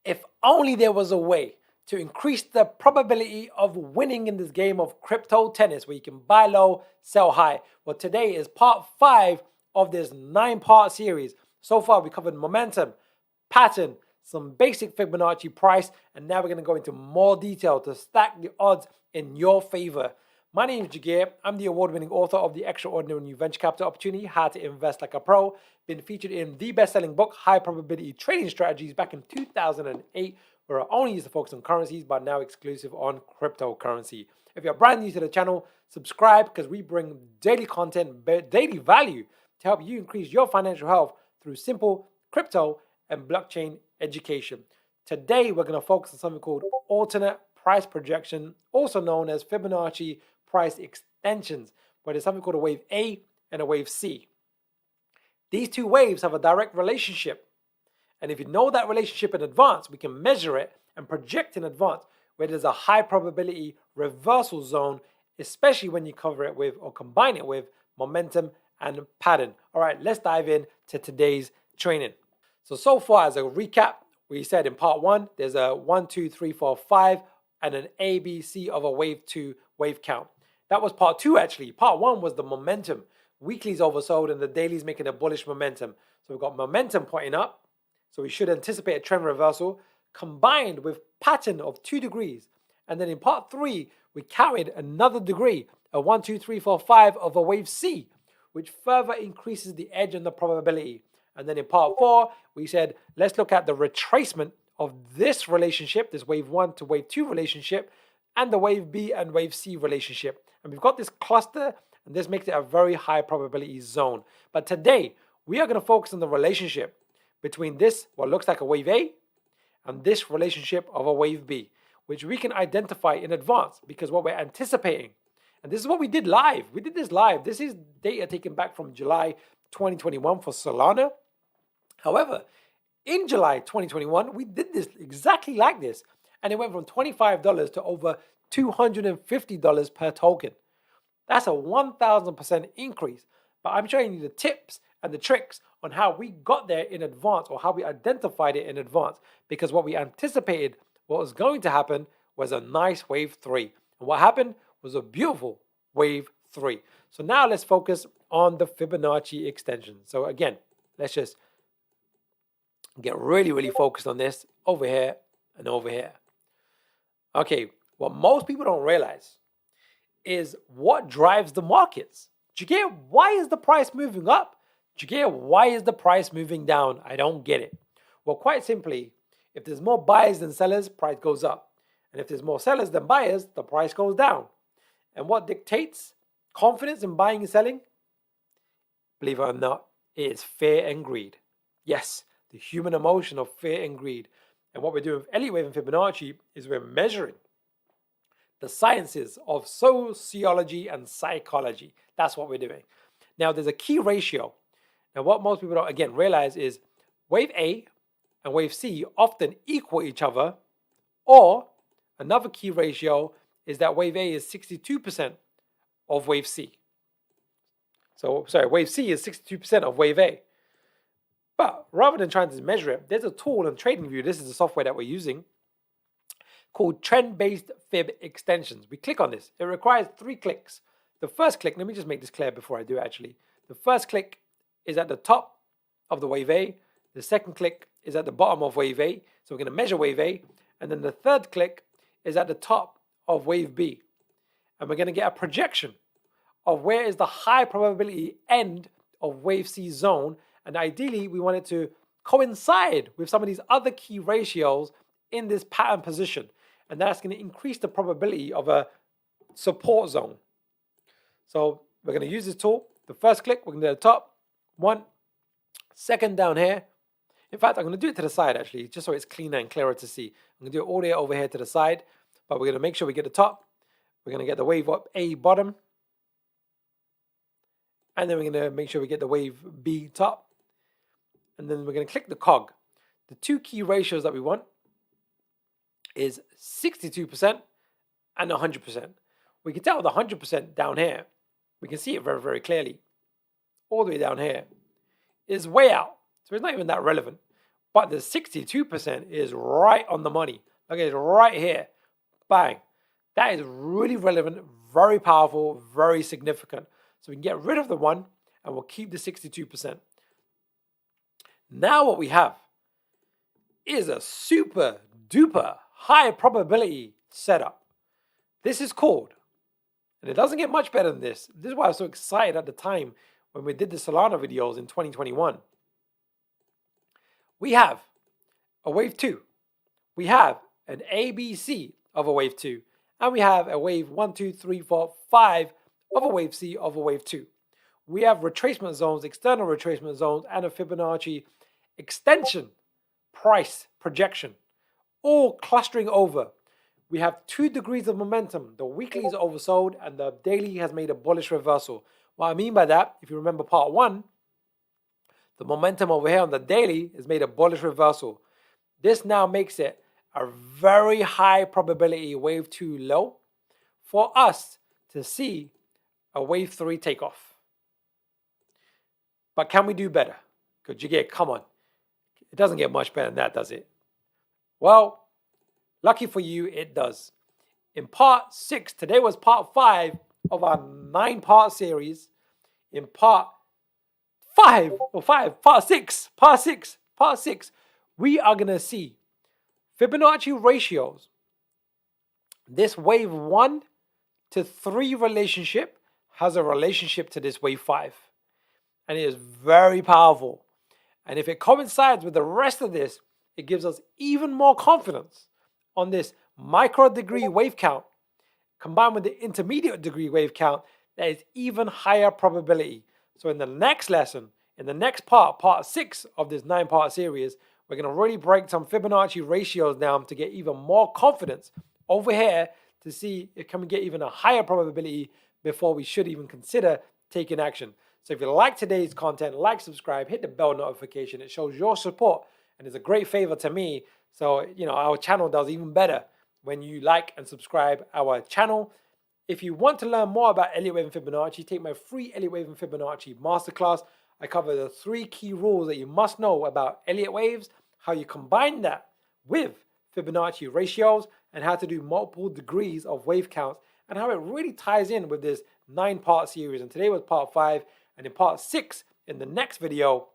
If only there was a way to increase the probability of winning in this game of crypto tennis where you can buy low, sell high. Well, today is part 5 of this 9-part series. So far, we covered momentum, pattern, some basic Fibonacci price, and now we're going to go into more detail to stack the odds in your favor. My name is Jagir. I'm the award-winning author of The Extraordinary New Venture Capital Opportunity, How to Invest Like a Pro. Been featured in the best-selling book, High Probability Trading Strategies, back in 2008, where I only used to focus on currencies, but now exclusive on cryptocurrency. If you're brand new to the channel, subscribe because we bring daily content, daily value to help you increase your financial health through simple crypto and blockchain education. Today, we're going to focus on something called alternate price projection, also known as Fibonacci price extensions, where there's something called a wave A and a wave C. These two waves have a direct relationship. And if you know that relationship in advance, we can measure it and project in advance where there's a high probability reversal zone, especially when you cover it with or combine it with momentum and pattern. All right, let's dive in to today's training. So far as a recap, we said in part 1, there's a 1, 2, 3, 4, 5, and an A, B, C of a wave 2 wave count. That was part 2 actually. Part 1 was the momentum. Weekly's oversold and the daily's making a bullish momentum. So we've got momentum pointing up. So we should anticipate a trend reversal combined with pattern of 2 degrees. And then in part 3, we counted another degree, a 1, 2, 3, 4, 5 of a wave C, which further increases the edge and the probability. And then in part 4, we said, let's look at the retracement of this relationship, this wave 1 to wave 2 relationship, and the wave B and wave C relationship. And we've got this cluster, and this makes it a very high probability zone. But today, we are going to focus on the relationship between this, what looks like a wave A, and this relationship of a wave B, which we can identify in advance because what we're anticipating, and this is what we did live. We did this live. This is data taken back from July 2021 for Solana. However, in July 2021, we did this exactly like this, and it went from $25 to over $250 per token. That's a 1,000% increase, but I'm showing you the tips and the tricks on how we got there in advance or how we identified it in advance, because what we anticipated what was going to happen was a nice wave 3. And what happened was a beautiful wave 3. So now let's focus on the Fibonacci extension. So again, let's just get really focused on this over here and over here. Okay, what most people don't realize is what drives the markets. Jagir, why is the price moving up? Jagir, why is the price moving down? I don't get it. Well, quite simply, if there's more buyers than sellers, price goes up. And if there's more sellers than buyers, the price goes down. And what dictates confidence in buying and selling? Believe it or not, it is fear and greed. Yes, the human emotion of fear and greed. And what we're doing with Elliott Wave and Fibonacci is we're measuring the sciences of sociology and psychology. That's what we're doing. Now, there's a key ratio. Now, what most people don't, again, realize is wave A and wave C often equal each other, or another key ratio is that wave A is 62% of wave C. So, sorry, wave C is 62% of wave A. But rather than trying to measure it, there's a tool in TradingView, this is the software that we're using, called Trend-Based Fib Extensions. We click on this. It requires 3 clicks. The first click, let me just make this clear before I do actually. The first click is at the top of the wave A. The second click is at the bottom of wave A. So we're going to measure wave A. And then the third click is at the top of wave B. And we're going to get a projection of where is the high probability end of wave C zone. And ideally, we want it to coincide with some of these other key ratios in this pattern position. And that's going to increase the probability of a support zone. So we're going to use this tool. The first click, we're going to do the top. 1. Second down here. In fact, I'm going to do it to the side actually, just so it's cleaner and clearer to see. I'm going to do it all the way over here to the side, but we're going to make sure we get the top. We're going to get the wave up A bottom. And then we're going to make sure we get the wave B top. And then we're going to click the cog. The 2 key ratios that we want is 62% and 100%. We can tell the 100% down here. We can see it very clearly. All the way down here is way out. So it's not even that relevant. But the 62% is right on the money. Look at it right here. Bang. That is really relevant, very powerful, very significant. So we can get rid of the 1 and we'll keep the 62%. Now what we have is a super duper high probability setup. This is called, and it doesn't get much better than this. This is why I was so excited at the time when we did the Solana videos in 2021. We have a wave 2. We have an ABC of a wave 2. And we have a wave 1, 2, 3, 4, 5 of a wave C of a wave 2. We have retracement zones, external retracement zones, and a Fibonacci extension price projection, all clustering over. We have 2 degrees of momentum. The weekly is oversold and the daily has made a bullish reversal. What I mean by that, if you remember part 1, the momentum over here on the daily has made a bullish reversal. This now makes it a very high probability wave 2 low for us to see a wave 3 takeoff. But can we do better? Could you get, come on. It doesn't get much better than that, does it? Well, lucky for you, it does. In part 6, today was part 5 of our 9-part series. In part 6, we are going to see Fibonacci ratios. This wave 1 to 3 relationship has a relationship to this wave 5. And it is very powerful. And if it coincides with the rest of this, it gives us even more confidence on this micro degree wave count combined with the intermediate degree wave count that is even higher probability. So in the next lesson, in the next part, part 6 of this 9-part series, we're going to really break some Fibonacci ratios down to get even more confidence over here to see if can we get even a higher probability before we should even consider taking action. So if you like today's content, like, subscribe, hit the bell notification. It shows your support and it's a great favor to me. So, our channel does even better when you like and subscribe our channel. If you want to learn more about Elliott Wave and Fibonacci, take my free Elliott Wave and Fibonacci Masterclass. I cover the 3 key rules that you must know about Elliott Waves, how you combine that with Fibonacci ratios, and how to do multiple degrees of wave counts, and how it really ties in with this 9-part series. And today was part 5, and in part 6, in the next video,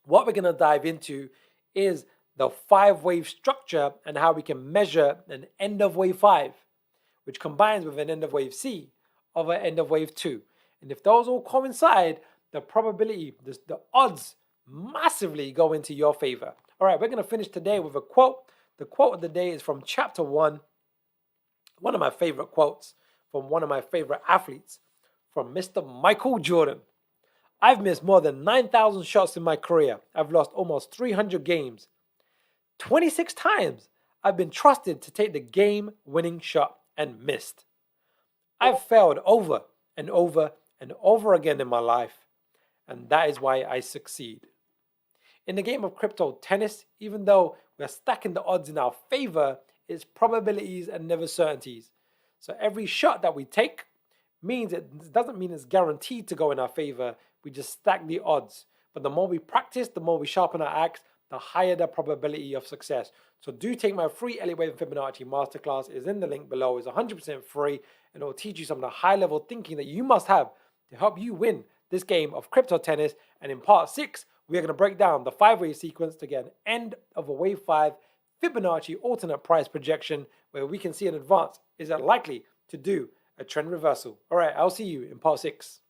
what we're going to dive into is the 5-wave structure and how we can measure an end of wave 5, which combines with an end of wave C of an end of wave 2. And if those all coincide, the probability, the odds massively go into your favor. All right, we're going to finish today with a quote. The quote of the day is from chapter 1, one of my favorite quotes from one of my favorite athletes, from Mr. Michael Jordan. I've missed more than 9,000 shots in my career. I've lost almost 300 games. 26 times I've been trusted to take the game-winning shot and missed. I've failed over and over and over again in my life, and that is why I succeed. In the game of crypto tennis, even though we're stacking the odds in our favor, it's probabilities and never certainties. So every shot that we take means it doesn't mean it's guaranteed to go in our favor. We just stack the odds. But the more we practice, the more we sharpen our axe, the higher the probability of success. So do take my free Elliott Wave and Fibonacci Masterclass. It's in the link below. It's 100% free, and it will teach you some of the high-level thinking that you must have to help you win this game of crypto tennis. And in part 6, we are going to break down the 5-wave sequence to get an end of a wave 5 Fibonacci alternate price projection where we can see in advance, is it likely to do a trend reversal? All right, I'll see you in part 6.